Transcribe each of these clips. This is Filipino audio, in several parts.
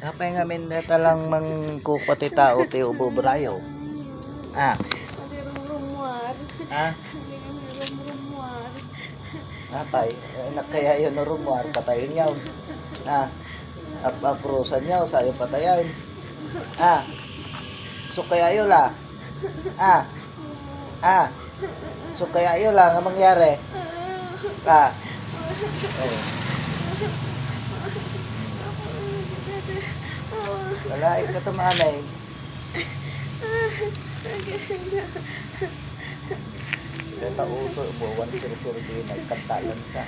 Apa yang ngamin na talang mangkukot tao ti ubobrayo. Ah, Adi rumrumwar. ah, Adi kami rumrumwar. apay, nakaya yun na rumwar, patayin yaw. Ah, aprusan yaw, sayo patayan. Ah, so kaya yun la. Ah, so kaya yun lang ang mangyari. Ah, oh. Wala, ikaw tumanay. Kaya tauto, buwan sir-sir din, nagkantalan ka.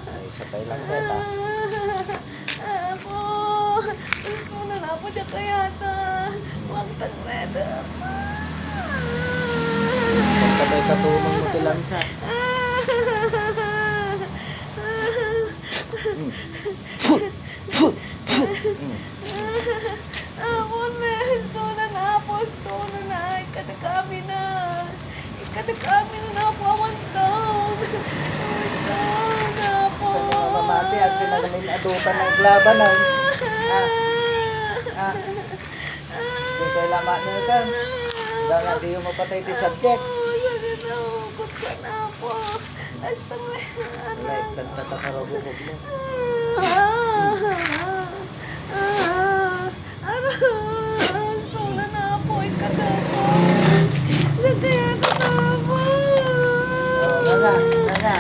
Ay, sakay lang kita. Apo, gusto mo na napo siya kaya ta. Huwag tagreda. Pagkabay katulong mo tilang sa. Apo na, gusto na napo, gusto na. Ikatakami na. Ikatakami na napo, awantaw. Awantaw, napo. Sa mga mamati, ang sinagaling adutan ng glaban na. Hindi kayo laman nyo ka. Dahil di yung mapatay ti subject. Sige na, hugot ka na po. At Wala, tagtatarabukog mo. Gusto na po, ikatako. Kaya na po. Nga.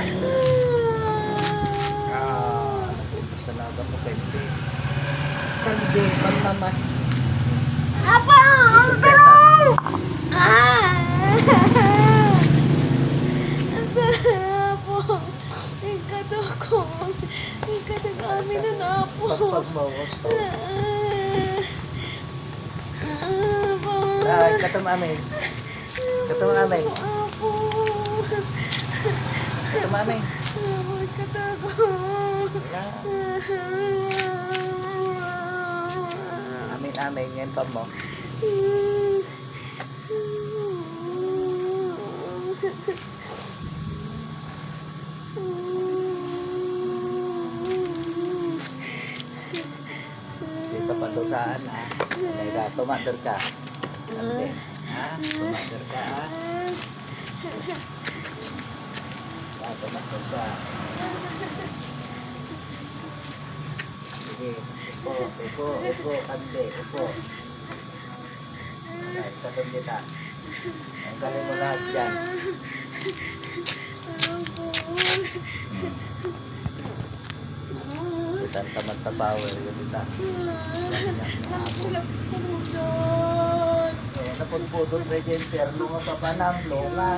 Napunta sa laga mo, Kandi. Kandi, pag naman. Apa? Pero! Po. Ikatako. Ikatakami na po. Pagpagmawas to. Apo. Ay, katamamay. Katamamay. Apo. Katamamay. Apo, ikatako. Amin, yan pa mo. Hindi ka palusaan, ha? May ka, tumader ka. Hindi, ha? Tumader ka, ha? Tumader ka. Sige, upo, Kandi, upo. Alright, katong kita. Ang galing mo lahat dyan. Kita ang tamad-tabawer yung kita. Napunpudon pa yung perno nga papanam, lunga.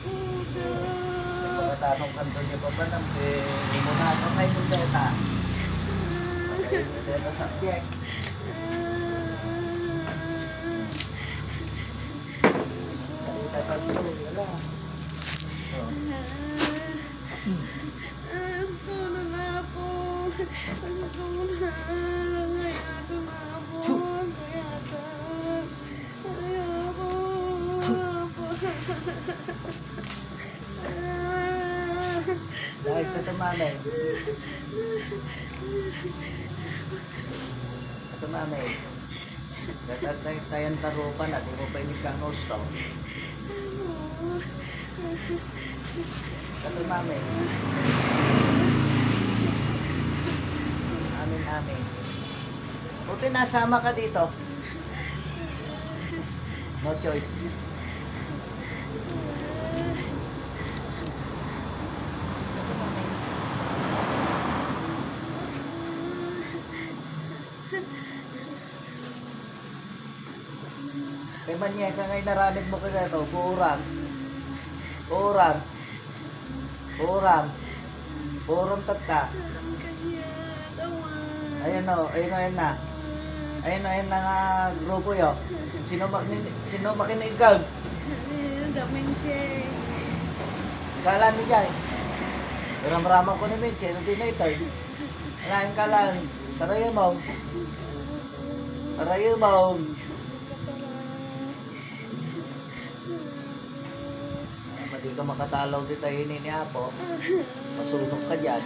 Yung mga tanong kanto niya papanam, hindi mo na kamay mo deta. Kamay mo deta subject. Salita kanto, wala. Oh. Gusto na po. Gusto mo na. Kaya na po. Kaya po. Dahil ka tumanay. Katumamay. Katatay tayong tarupan at di mo pa inikang gusto. Katumamay. Amin. Buti nasama ka dito. No choice. Kay Manye, ka ngay naramid mo ka ito, Purang, tatka. Ayan na. Ayun na nga grupo yo. Sino makinigag? Damin siya. Kala ni Jai. Ramraman ko ni Mitchell, hindi na ito. Kalahin kalan. Tarayo mo. Tarayo mo. Madi ka makatalaw dito hinin ni Apo. Masunog ka dyan.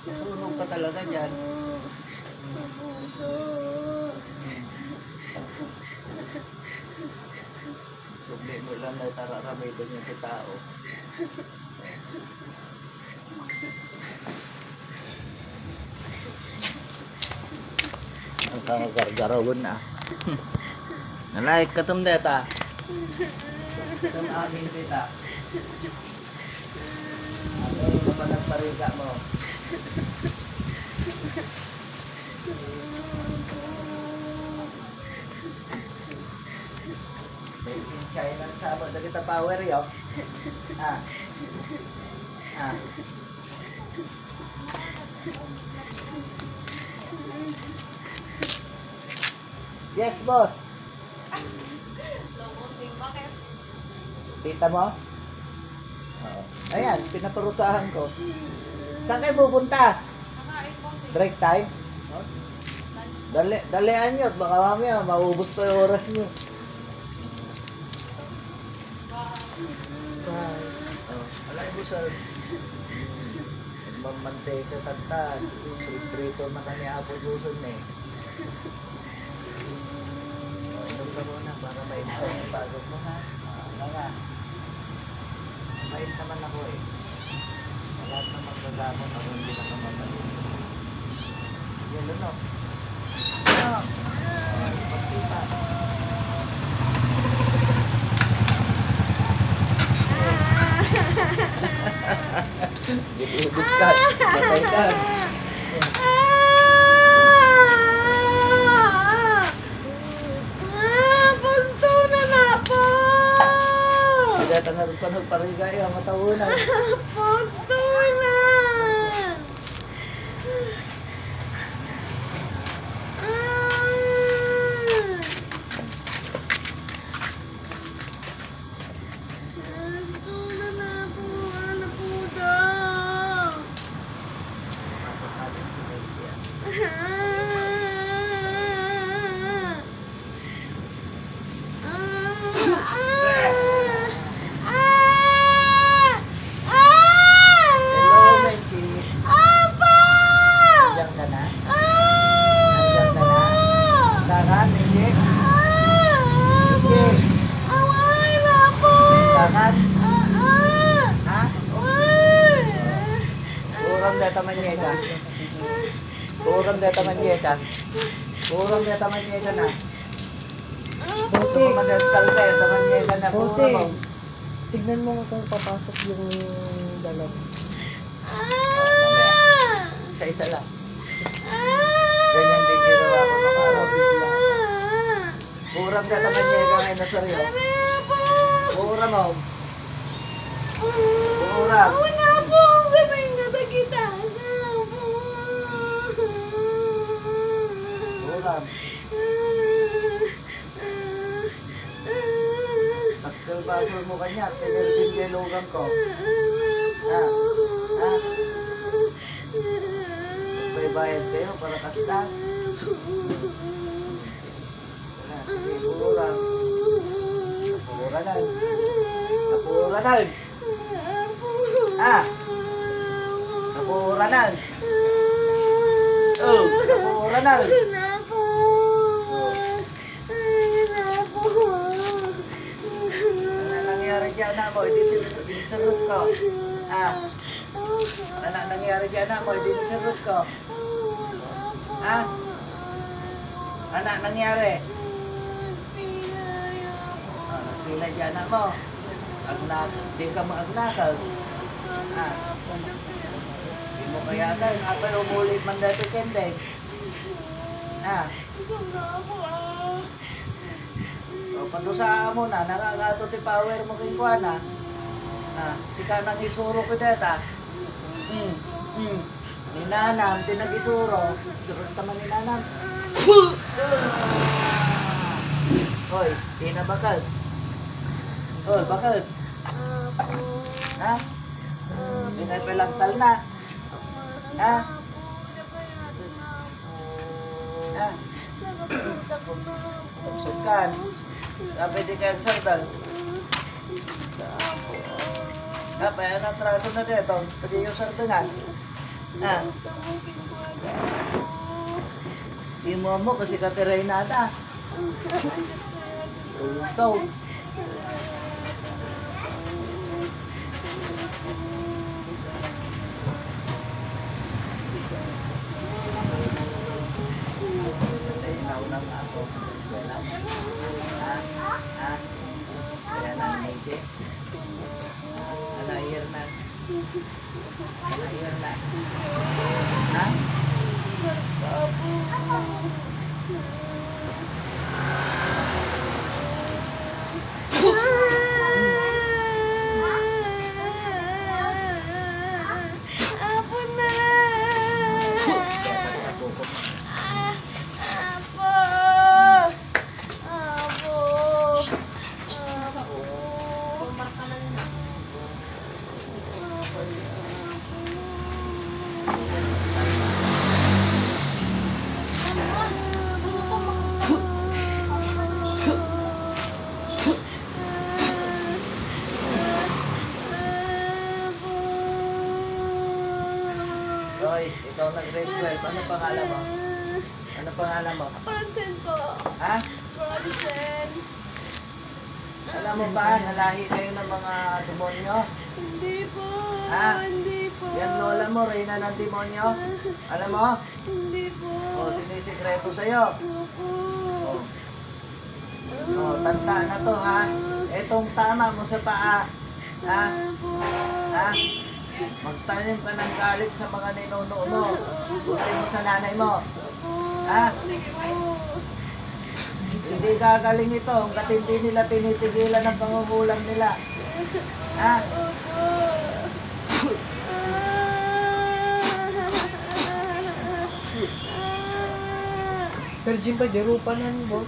Masunog ka talaga dyan. Sumbi mo lang na tararamay doon yung tao. Ang kangagargarawon na. Nalaik ka tum deta. Tum amin deta. Ano yung panagpariga mo? May China sama na kita power yo. Ah. Ah. Yes, boss. Kita mo? Oo. Ayan, pinaparusahan ko. Saan kayo pupunta? Break time? Dalian nyo, baka mamaya maubos pa yung oras nyo. Alay mo sir. Magmamanteka kanta. Prito na kanya Apo Duson eh. Inom ka muna para maibsa yung pagod mo ha. Nga. Mait naman ako eh. Lahat na maggagamot ako hindi na kamamalin. Yan ano? Ano? Pastipa. Gibudot ka. Batay ka. Gusto na po! Kaya tangarap pa nagparigay ang matawunan. Gusto na! Gusto na po! Ano po daw? Pasok natin si Media. Hello, Menchi. Nandiyan ka na? Nandiyan ka na? Tangan, Menchi? Menchi? Tangan? Ha? Kurang data manyeka. Kurang data manyeka. Kurang data manyeka na. Gusto mo mag-alsal ka, data manyeka na. Kurang mo. Tignan mo kung papasok yung dalaw. Mamaya. Isa-isa lang. Ganyan din ginawa ko ng araw. Kurang data manyeka ngayon na saryo. Kurang mo. Kurang. Wala po! Gamay nga na kita! Kurang. Nagkalbasol mo kanya, pinilbing-bilugan ko. Ha? Ha? May bayad kayo para kasta. Wala, sige, kurang. Napuranan. Napuranan. Ah! Napuranan. Oh, napuranan. Ano nangyari dyan na mo? Hindi sinurot ko. Ah? Ano nangyari dyan na mo? Hindi sinurot ko. Ah? Ano nangyari? Pila dyan na mo. Di ka maagnakaw. Ah? Di mo kayagan. Apa yung umulit man dati kendeng? Ah? O, pandusa mo na, nakakato ti power mo kay Kuana. Ah, si kanang isuro ko deta. Ninanam, tinag-isuro. Surot naman ninanam. Hoy, di na bakal. Hoy, bakal. Ha? Di na pelagtal na. Ha? Ha? Nakapunta ko na po. Sulkan. Pwede kayang sardal. Ha? Kaya na traso na dito. Pwede yung sardangan. Ha? Di mo kasi katiray nata. Ito. Naunang ako sa eskwela. Ha? Ha? Kaya na hindi. Ano year na? Ano year na? Ha? Apo na! Apo! Apo! Roy, ikaw nag-grade 12. Ano pangalan mo? Ano pangalan mo? Francen po. Ha? Francen. Alam mo ba, nalahi kayo ng mga demonyo? Hindi po. Ha? Hindi po. Yan lola mo, reyna ng demonyo. Alam mo? Hindi po. O, sinisikreto sa'yo. Opo. O, tanda na to, ha? Etong tama mo sa paa. Ha? Ha? Magtanim ka ng galit sa mga ninuno mo. Buti mo sa nanay mo. Ha? Hindi gagaling ito hanggat hindi nila tinitigilan ang pangungulam nila. Ha? Terjin pa, jarupanan mo.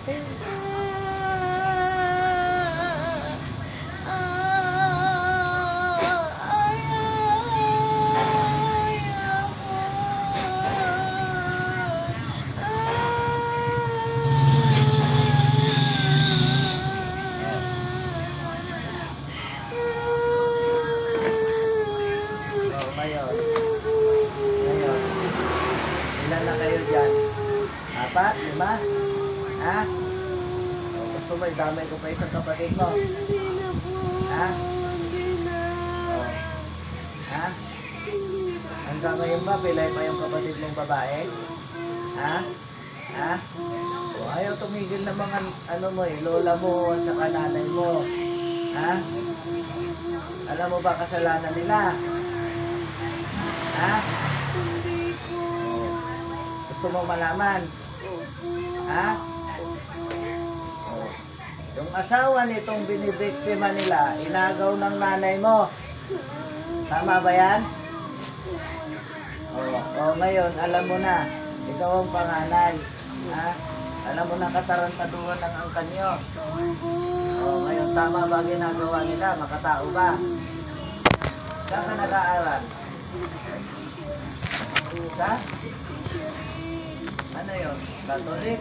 So, ngayon. Ilan na kayo dyan? 4? 5? Ha? O, gusto mo, damay ko pa isang kapatid mo. Hindi na po. Ha? Hindi na. O. Ha? Hindi na. Hanggang ngayon ba, pilay pa yung kapatid mong babae? Ha? Ha? O, ayaw tumigil ng mga, ano mo lola mo at saka nanay mo. Ha? Alam mo ba kasalanan nila? Ha? Hindi po. Gusto mo malaman? Ha? O, yung asawa nitong binibiktima nila, inagaw ng nanay mo. Tama ba yan? O, ngayon, alam mo na, ikaw ang panganay. Ha? Alam mo na katarantaduhan ng angkan nyo. O, ngayon, tama ba ginagawa nila? Makatao ba? Saan ka nag-aaral? Sa? Ano yun? Catholic?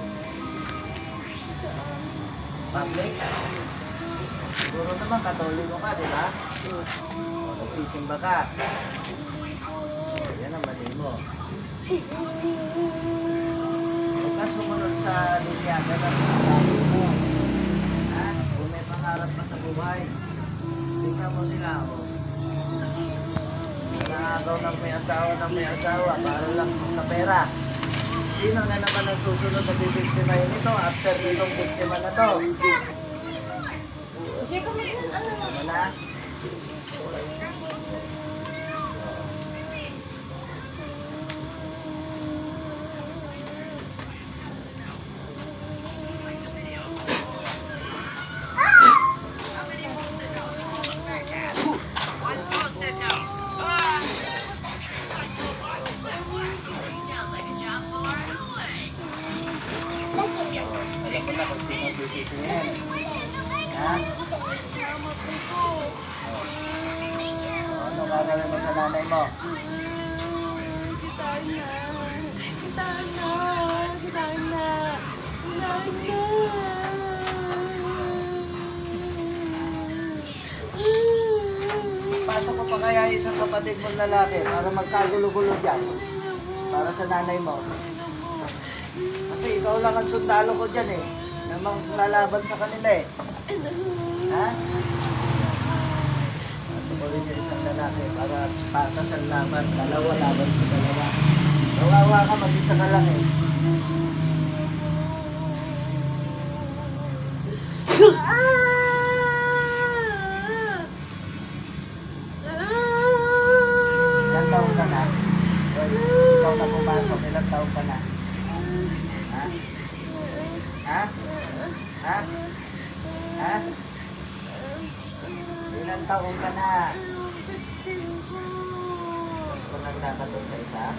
Public? Siguro naman Katoliko ka, di ba? O, nagsisimba ka. O, yan ang mali mo. Huwag ka sumunod sa linya, ganun ang sabi mo. Ha? Kung may pangarap ka sa buhay, tingnan mo sila ako. Nakagaw ng may asawa para lang sa pera. Sino na naman ang susunod na bibiktima yun ito after nitong biktima na to? Ano na? Alam mo na kung sino ang sisisihin. Ha? Ano gagawin mo sa nanay mo? Pasok ko pa kaya isang kapatid mong lalaki para magkagulo-gulo dyan. Para sa nanay mo. Kasi ikaw lang ang sundalo ko dyan eh. Namang lalaban sa kanila eh. Ha? Pasok ko rin yung isang lalaki para patas ang laban. Dalawa laban sa dalawa. Kawawa ka, mag-isa ka lang eh. Ilang taon ka na? O, ikaw na pumasok, ilang taon ka na? Ha? Ha? Ha? Ha? Ilang taon ka na? Kung nagkakatod sa isa?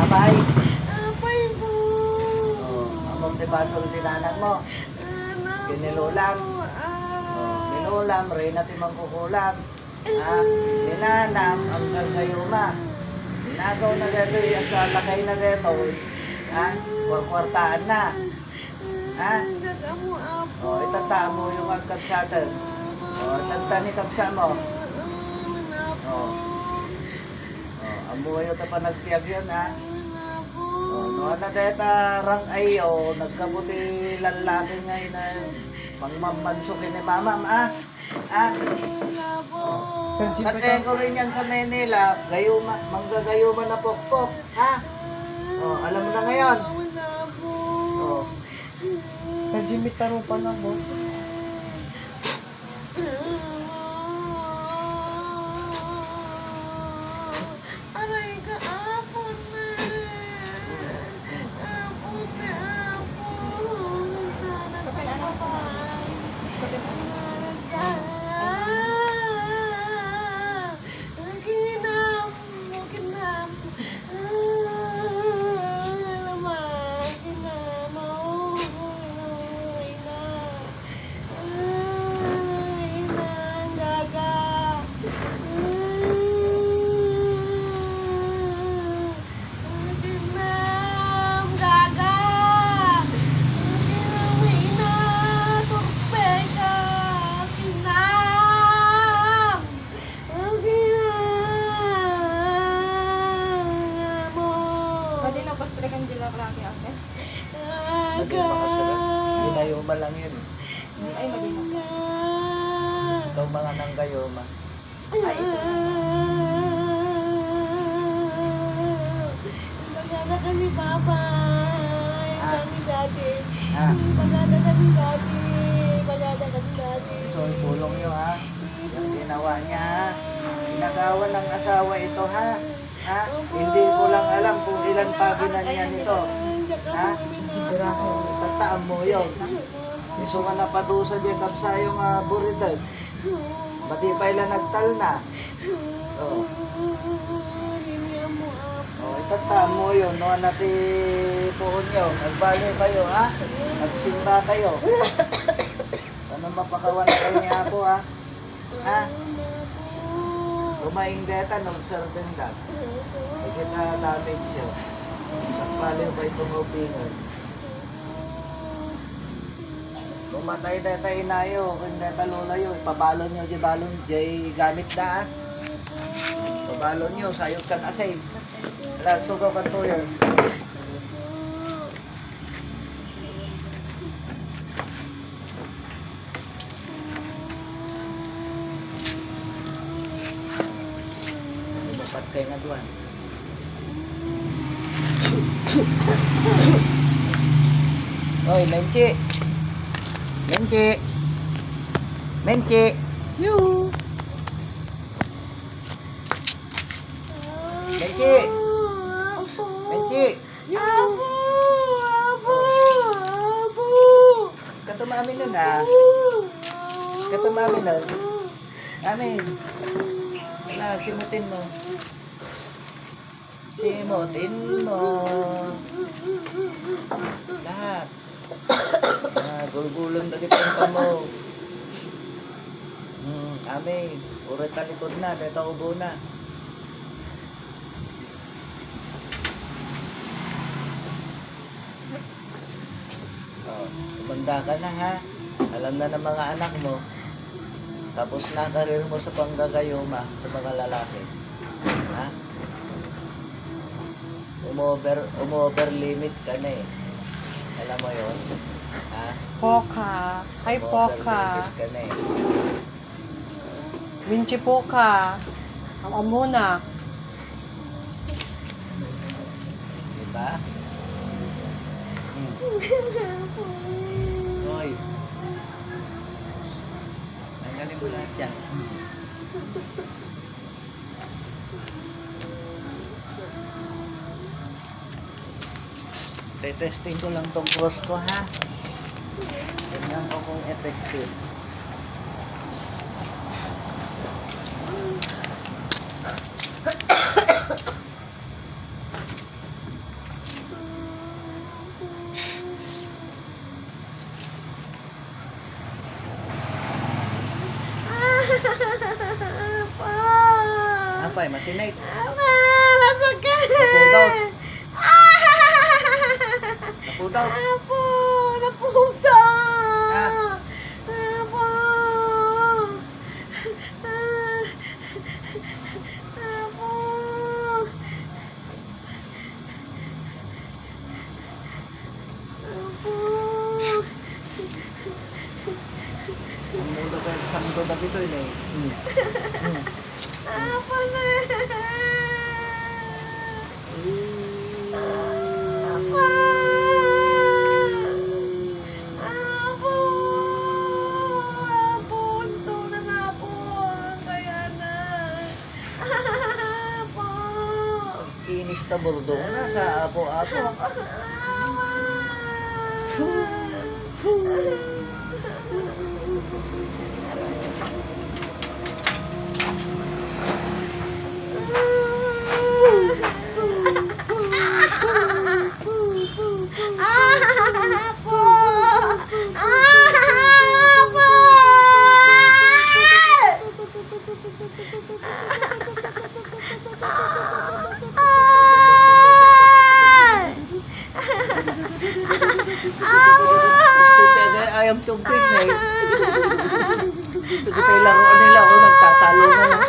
Abay! Oh, among tibaso ng tinanan mo. Kinilulam. Oh, nilulam, rin natin mangkukulam. Ha? Ninanam, ang gagayuma. Nagaw na dito yung sa lakay na dito. Ha? Kwarkwartaan na. Ha? Oh, itataan mo yung agkagsatan. Oh, tantani kagsa mo. Oh. Oh, amuyo ta pa nagtiyag yun, ha? Oh, no na deta rang ayo, nagkabuti lalaki ngayon na pangmamansukin ni mama, ha? Ha? Oh. Kate ko rin yan sa Manila, gayuma, manggagayuma na pokpok, ha? Oh, alam mo na ngayon. Oh. Sir Jimmy, tanong pa na, boss. Aray ka, apon na. Apon na, apon. Kapag ano sa Ginam, ginam. Lamang, ginam. Ay na. Ay na, gaga. Ginam, gaga. Ginam, ina, turpeka. Ginam. Ginam mo. Pwede na basta talagang dila klake ako. Hindi makasarap. Ginayuma lang yun. Ay, madino. Ikaw mga nang gayuma. Ay, isa na. Pagkada ka ni Papa. Yan ni Daddy. Ha? Pagkada ka ni Daddy. Pagkada ka ni Daddy. So, tulong nyo, ha? Yung ginawa niya, ha? Ginagawa ng asawa ito, ha? Ha? Hindi ko lang alam kung ilan paginan niya nito. Ha? Tataan mo yun. Iso nga napadusa diya kapsa yung buridag. Bati pa ilan nagtal na. Oh. Oh, itataan mo yun. Noon natin puon nyo. Nagbalo kayo, ha? Nagsimba kayo. Ano mapakawan na kayo niya po, ha? Ha? Kumaing deta ng certain dag. Kita damage yun. Sakpaliw kayo tumupingan. Kumatay deta inayo. Kung deta lola yun. Pabalon nyo di balon. Di gamit na, ha? Pabalon nyo. Sayot kang asay. Tugaw ka to yun. Bapat kayo nga duwan. Oy, Menchi! Menchi! Menchi! Yoo! Menchi! Menchi! Apo! Apo! Apo! Katumami nun, ha? Katumami nun. Amin. Wala, simutin mo. Simutin mo. Lahat. Gulgulang na kita mo. Amin. Urat talikod na. Dito ubo na. Oh, tumanda ka na ha. Alam na ng mga anak mo. Tapos na karir mo sa panggagayuma sa mga lalaki. Ha? Umover limit ka na eh. Alam mo yon? Ha? Poka. Hi, Poka. Limit ka na eh. Winchi Poka. Ang amuna. Diba? Hoy. Tanggalin mo lahat yan. Testing ko lang tong cross ko ha. Tignan ko kung effective. Apay, masinay. Nasakit! Napudaw. Napudaw. Apo! Naputa! Ah. Apo! Apo! Apo! Ang mulo ka sa mundo na dito eh. Apo na! Apo! Apo! Apo! Gusto na nga po! Kaya na! Apo! Inis na burdo ko na sa apo-apo. Apo! Ayam tubig na eh. Ito ko tayo laruan nila o nagtatalo na lang.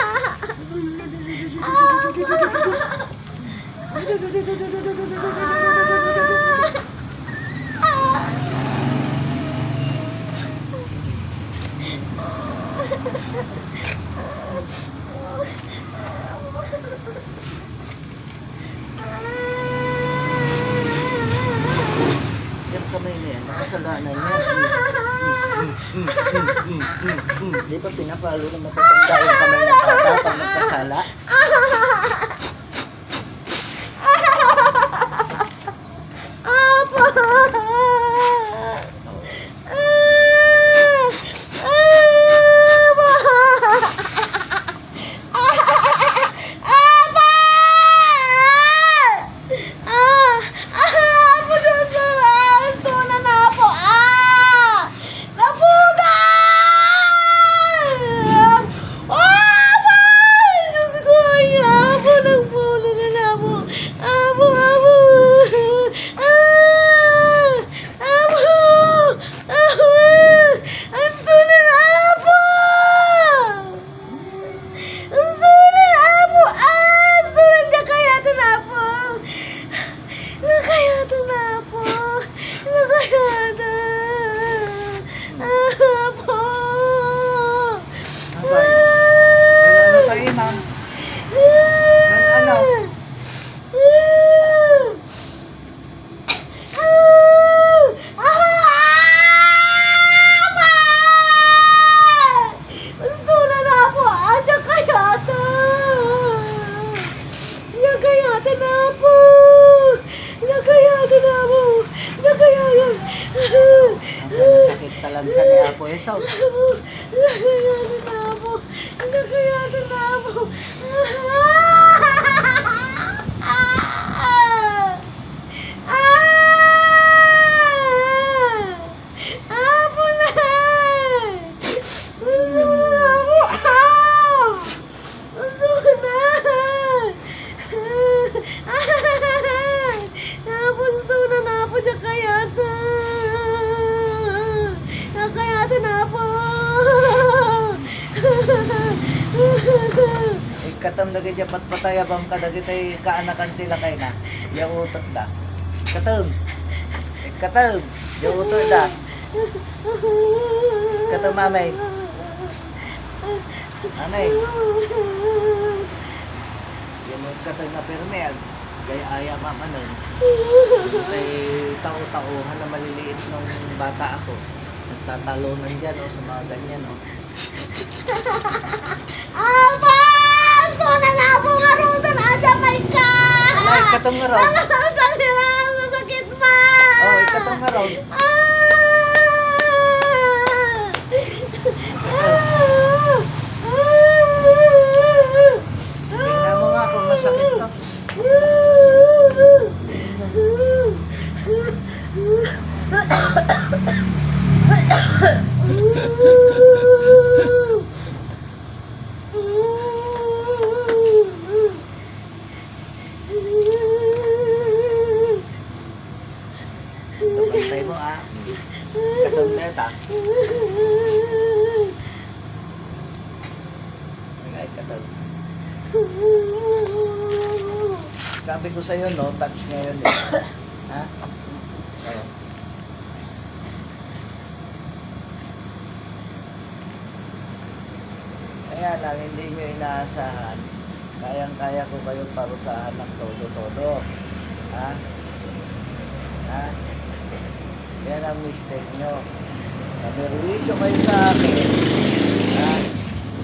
Yung kamay na yan, nakasalanan niya. Di ba pinapalo na matatanda yung kamay ng bata pag nagkasala? Ano tayo, ma'am? Ano? Ang sakit talang sa ni Apo Esaw. Nagayatan na po. Ikatam lagi dyan patpatayabang ka dagi tayo kaanakan tila kay na. Yung utot da. Ikatam. Ikatam. Yung utot da. Ikatam mamay. Mamay. Yung ikatam na perme. Gaya aya mama nun. Ay tao-tauhan na maliliit nung bata ako. Nagtatalunan dyan o sa mga ganyan o. Apa! Suna na po nga rutan. Adamay ka! Ay, katong nga raw. Masakit ma! Oh, ikatong nga raw. Tingnan mo nga kung masakit ka. Bantay mo ah. Katong neta. Ay, katong. Sabi ko sa'yo, no? Touch ngayon eh. Ha? Oo. Kaya lang, hindi nyo inaasahan. Kayang-kaya ko kayong parusahan ng todo-todo. Ha? Ha? Yan ang mistake nyo. Namerwisyo kayo sa akin. Ha?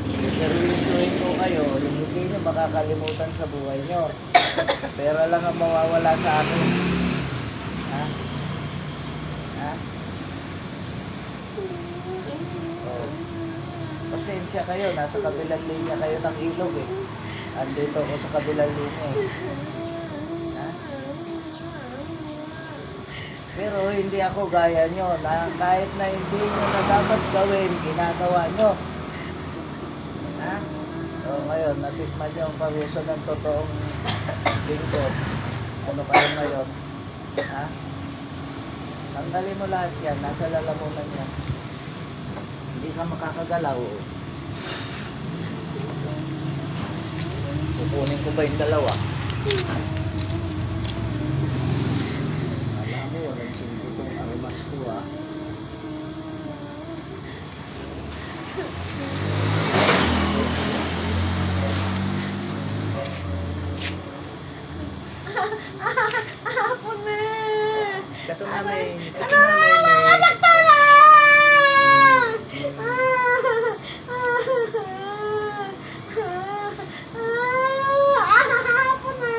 Namerwisyoin ko kayo, yung hindi nyo makakalimutan sa buhay nyo. Pera lang ang mawawala sa akin. Ha? Ha? Oh. Pasensya kayo, nasa kabilang linya kayo ng ilog eh. Andito ako sa kabilang linya eh. Ha? Pero hindi ako gaya nyo na kahit na hindi nyo na dapat gawin, ginagawa nyo. Ha? So ngayon, natikman nyo ang parusa ng totoong linggo. Ano kayo ngayon? Ha? Tanggalin mo lahat yan, nasa lalamunan yan. Hindi ka makakagalaw. Kukunin ko ba yung dalawa? Alam mo, walang sindi itong arimas ko ah. Apo na! Kato namin, kato namin. Masakto na! Apo na!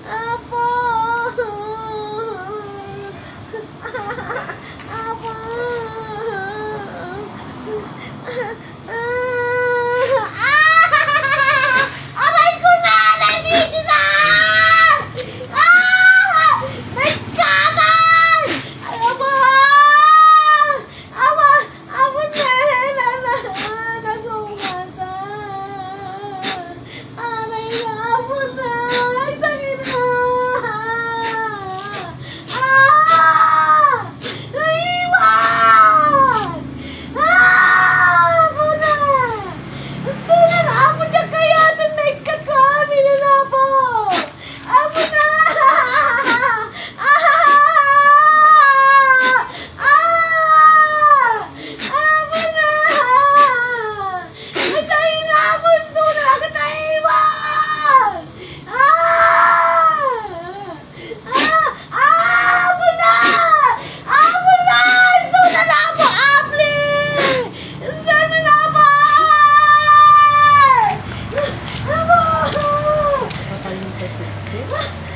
Apo! Apo! Aray ko na! Naibigisan! Nagkatan! Aba! Aba! Aba na! Nasungatan! Aray na! Aba na! Ay, sakit na! Naiwan! Aba na! Gusto na na! Aba dyan kaya! Nagkat ko! Amin na po! Aba na! Aba na! Ay, tayo na! Gusto na! Agad na iwan! Aba na! Aba na! Gusto na na po! Apli! Gusto na na po! Aba!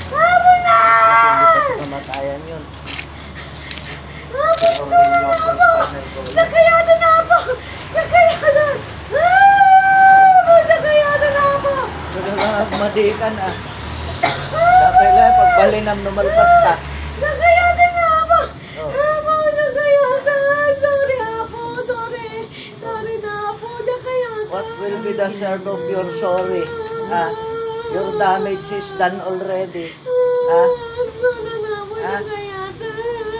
Aba na! Hindi sa kamatayan yun. Gusto na na po! Nakayada na po! Nakayada! Nakayada na po! Pero madikan ah. Dapat lang, pagbalinam numalpas ta. Nakayada na po! Oh. Apo, nakayada! Sorry, Apo! Sorry! Sorry na po! Nakayada! What will be the serve of your sorry? Ha? Your damage is done already. Ha? Gusto na po! Ha? Nakayada!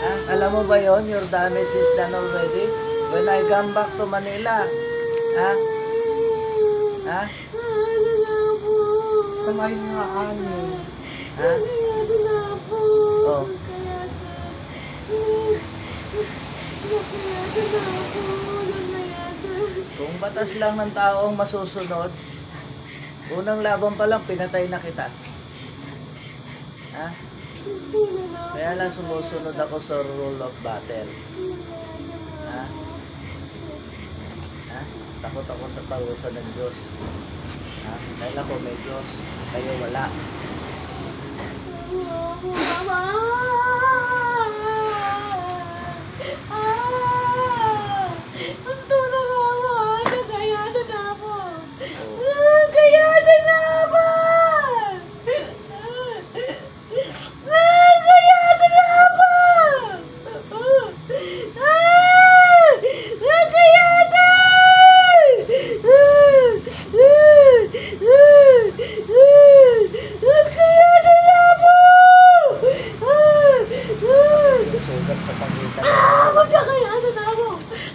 Ha? Alam mo ba yon? Your damage is done already? When I come back to Manila. Ha? Ha? Ano na Kamay nga ani. Ha? Kayado na po. Oh. Kayado. Kayado na po. Kayado. Kung batas lang ng tao ang masusunod, unang laban pa lang, pinatay na kita. Ha? Gusto na na. Kaya lang sumusunod ako sa rule of battle. Ha? Ha? Takot ako sa parusa ng Diyos. Ha? Dahil ako may Diyos, kayo wala. Mama! Gusto na nga mo. Nagayado na mo. Nagayado na mo. Nagayado na mo. Nagayado! Nagayado na mo. Sugat sa pagitan. Magkakayado na ako!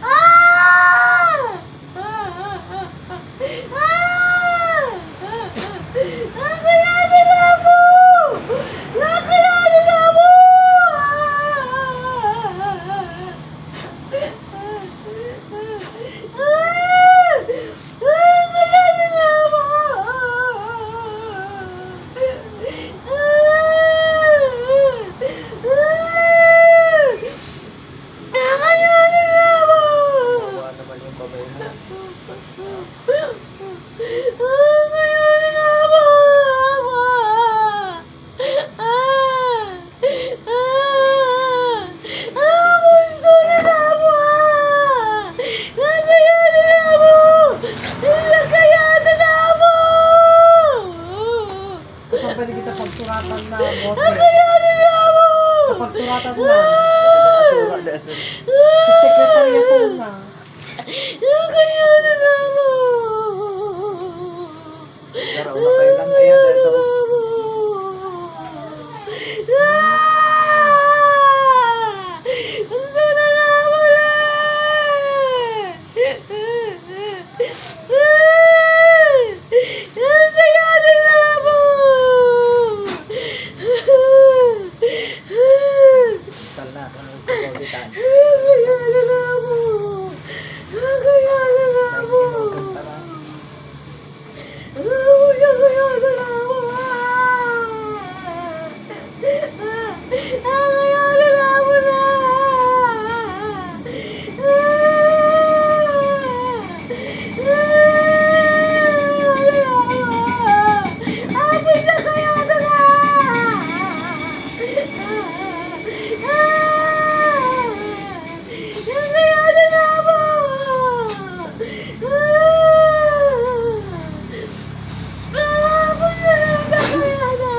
Ah! Nakayado na ako! Nakayado na ako! Nakayado na ako! Nakayado na ako! Kawawa naman yung babae mo. Nakayado na ako! Gusto na na ako! Nakayado na ako! Nakayado na ako! Saan pwede kita pagsuratan na, boss? Nakayado na ako! Pagsuratan na. Nakasura dahil. Sekretarya sana. Nakayado na ako! Pero una kayo lang kaya dito. Gusto na na ako Nakayado na ako! Tal na, kung pagkaulitan. Nakayado na ako! Nakayado na ako! Kinukanta lang. Nakayado na ako! Nakayado na ako na! Ako nakayado na! Nakayado na ako! Ako na nakayado!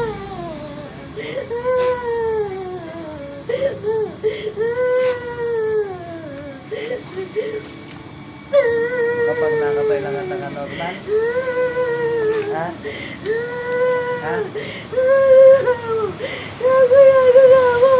Kapag nakapailangan ng normal. Ha? Ha? Nakayado na ako!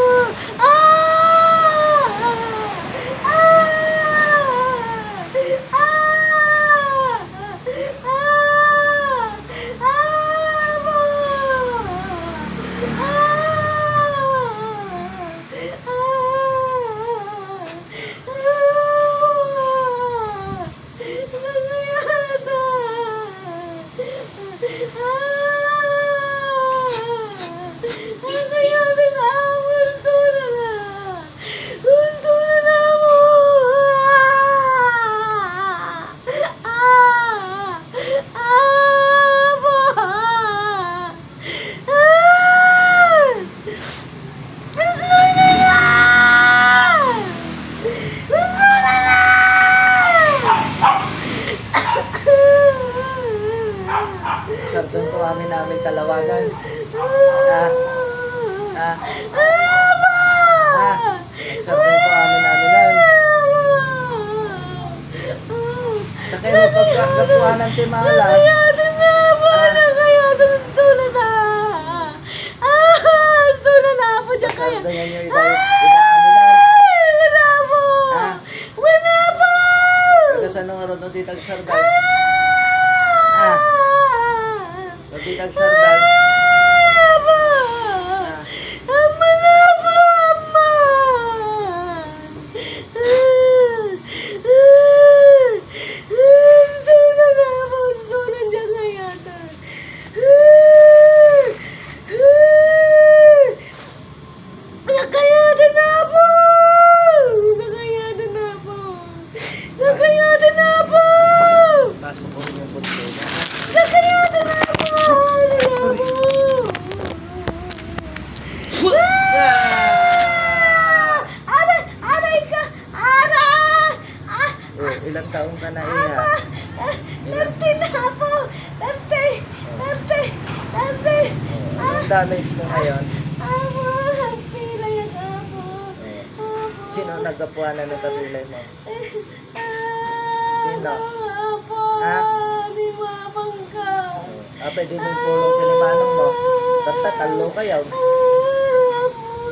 Sartong ko namin talawagan. Ha? Ha? Ha? Sartong ko namin lang. Sa kayo pagkakatuan ng timalas. Nakayado na ako! Nakayado! Gusto na na! Gusto na na ako! Diyan kaya! Sartong nyo idaamin lang. Wala po! Ha? Wala po! Kasi anong araw nung titag sarbay? Ha? Pati nagsardal. Ama! Ama na po, ama! Gusto na po, gusto nandiyan na yata. Nakayadan na po! Nakayadan na po! Nakayadan na po! Pasok ko rin yung bunso niya. Nakayadan na po! Ano na po? Aray! Aray ka! Aray! Ah! Oh, ilang taong ka na iya? Tante na po! Tante! Tante! Tante! Anong damage mo ngayon? Ama! Pila yan, Apo! Apo! Sino nagkapuanan ng kapilay mo? Sino? Apo! Ha? Ni mamang ka! Pwede mo yung pulong sinimanong mo. Basta talo kayo. Apo!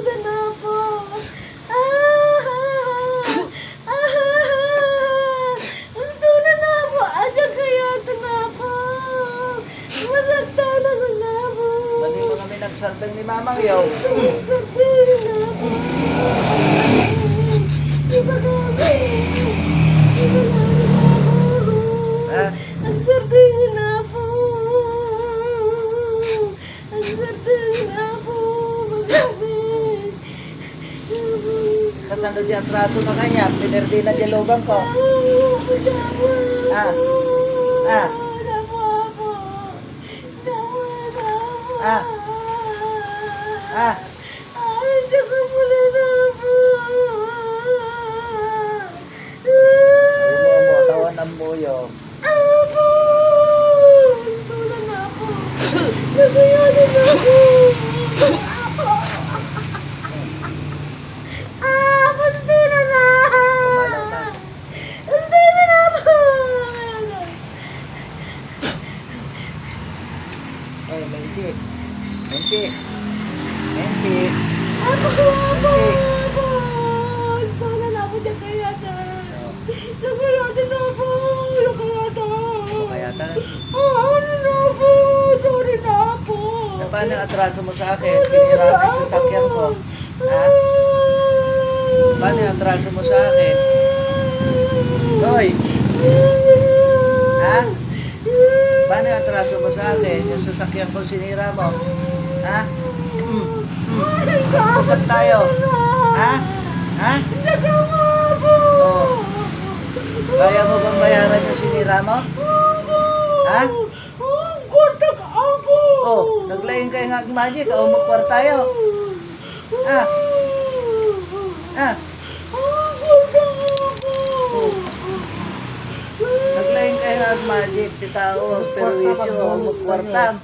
Na po! Gusto na po! Adyan kaya ito na po! Masakta na ko na po! Mali mo kami nagsardal ni Mamang Yaw. Masakta na po! Iba kami! Iba kami na po! Ha? Ang sardiyo na po! Ang sardiyo na po! Magamit! Kasano di atraso na kanya? Pinerdi na di lugang ko. Ah. Ah. Ah. Ah. Mo, tawan ang buyo. Ay, Menchi. Menchi. Menchi. Kayatan. Sorry na po. Eh, paano ang atraso mo sa akin? Sinira ko yung sasakyan ko. Ha? Paano ang atraso mo sa akin? Hoy! Ha? Paano ang atraso mo sa akin? Yung sasakyan ko sinira mo. Ha? Usap tayo. Ha? Ha? Oh. Kaya mo bang bayaran yung sinira mo? Ha? Oh, naglaing kayo nga magic. O, magkwar tayo. Ah. Ah. Naglaing kayo nga magic. Titao, perwisyo, o, magkwarta.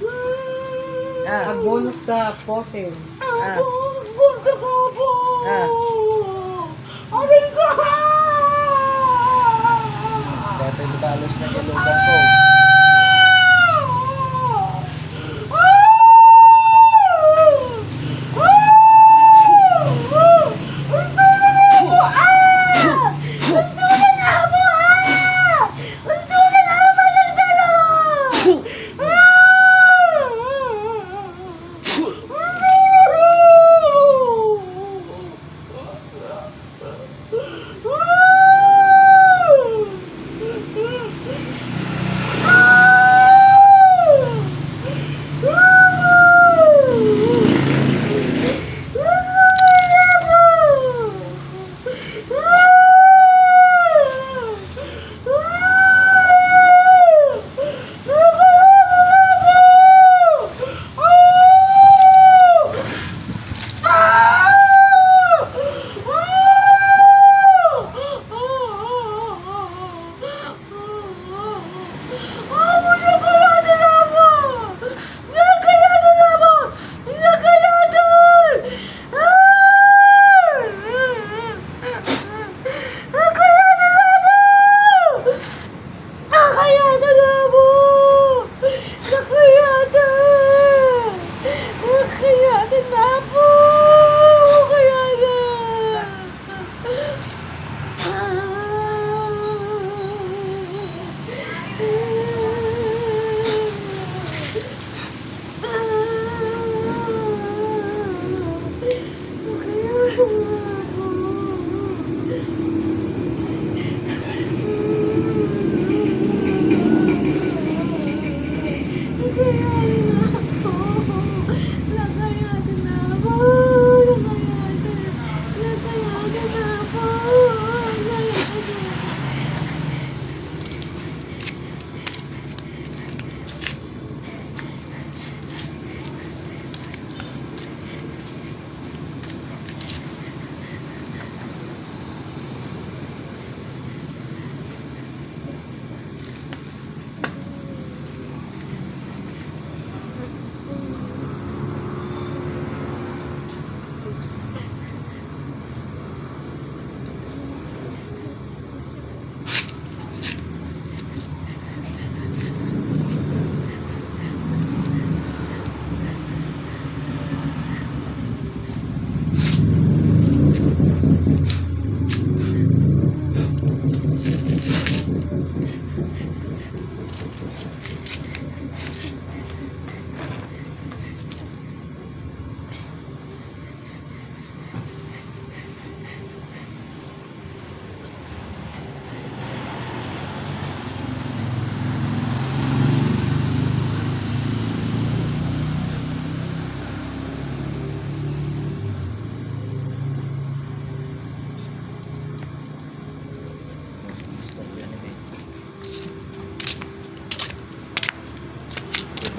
Ah. Ang bonus ka, posin. Ah. Ah. Aray ko! Dati libalos na yung lubang ko.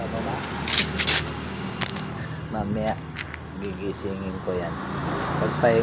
Tama ba? Mamaya, gigisingin ko yan. Pagpahinga